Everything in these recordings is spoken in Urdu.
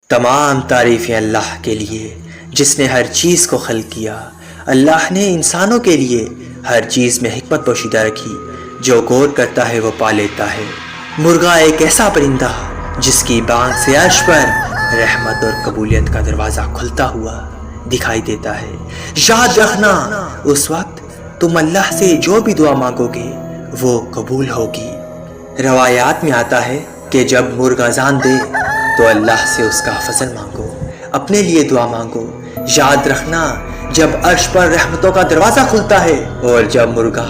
تمام تعریفیں اللہ کے لیے جس نے ہر چیز کو خلق کیا۔ اللہ نے انسانوں کے لیے ہر چیز میں حکمت پوشیدہ رکھی، جو غور کرتا ہے وہ پا لیتا ہے۔ مرغا ایک ایسا پرندہ جس کی بانگ سے عرش پر رحمت اور قبولیت کا دروازہ کھلتا ہوا دکھائی دیتا ہے۔ یاد رکھنا، اس وقت تم اللہ سے جو بھی دعا مانگو گے وہ قبول ہوگی۔ روایات میں آتا ہے کہ جب مرغ اذان دے تو اللہ سے اس کا فضل مانگو، اپنے لیے دعا مانگو۔ یاد رکھنا، جب عرش پر رحمتوں کا دروازہ کھلتا ہے اور جب مرغا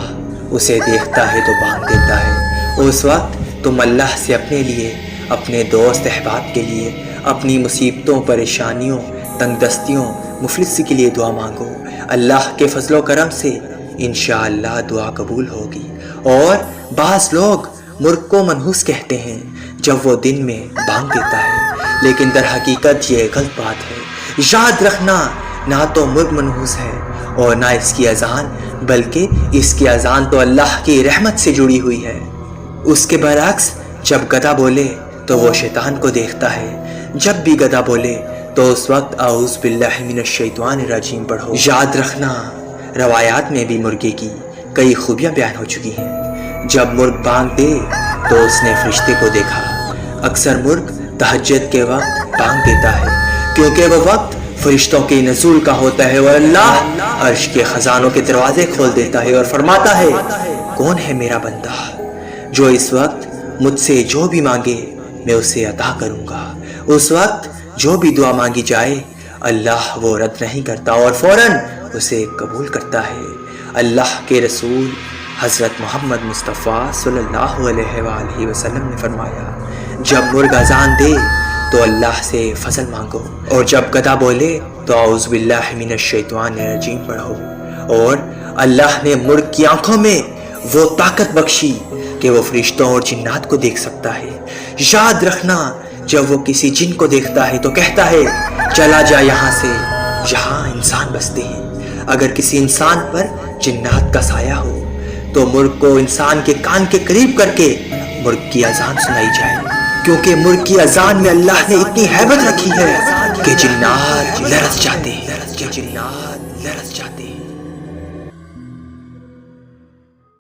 اسے دیکھتا ہے تو بانگ دیتا ہے، اس وقت تم اللہ سے اپنے لیے، اپنے دوست احباب کے لیے، اپنی مصیبتوں، پریشانیوں، تنگ دستیوں، مفلسی کے لیے دعا مانگو۔ اللہ کے فضل و کرم سے انشاءاللہ دعا قبول ہوگی۔ اور بعض لوگ مرغ کو منحوس کہتے ہیں جب وہ دن میں بانگ دیتا ہے، لیکن در حقیقت یہ غلط بات ہے۔ یاد رکھنا، نہ تو مرغ منحوس ہے اور نہ اس کی اذان، بلکہ اس کی اذان تو اللہ کی رحمت سے جڑی ہوئی ہے۔ اس کے برعکس جب گدھا بولے تو وہ شیطان کو دیکھتا ہے۔ جب بھی گدھا بولے تو اس وقت اعوذ باللہ من الشیطان الرجیم پڑھو۔ یاد رکھنا، روایات میں بھی مرغے کی کئی خوبیاں بیان ہو چکی ہیں۔ جب مرغ بانگ دے تو اس نے فرشتے کو دیکھا۔ اکثر مرغ تہجد کے وقت بانگ دیتا ہے کیونکہ وہ وقت فرشتوں کے نزول کا ہوتا ہے اور اللہ عرش کے خزانوں کے دروازے کھول دیتا ہے اور فرماتا ہے، کون ہے میرا بندہ جو اس وقت مجھ سے جو بھی مانگے میں اسے عطا کروں گا۔ اس وقت جو بھی دعا مانگی جائے اللہ وہ رد نہیں کرتا اور فوراً اسے قبول کرتا ہے۔ اللہ کے رسول حضرت محمد مصطفیٰ صلی اللہ علیہ وآلہ وسلم نے فرمایا، جب مرغ اذان دے تو اللہ سے فضل مانگو، اور جب گدھا بولے تو اعوذ باللہ من الشیطان الرجیم پڑھو۔ اور اللہ نے مرغ کی آنکھوں میں وہ طاقت بخشی کہ وہ فرشتوں اور جنات کو دیکھ سکتا ہے۔ یاد رکھنا، جب وہ کسی جن کو دیکھتا ہے تو کہتا ہے، چلا جا یہاں سے، یہاں انسان بستے ہیں۔ اگر کسی انسان پر جنات کا سایہ ہو تو مرغ کو انسان کے کان کے قریب کر کے مرغ کی اذان سنائی جائے، کیونکہ مرغ کی اذان میں اللہ نے اتنی ہیبت رکھی ہے کہ جنات لرز جاتے ہیں۔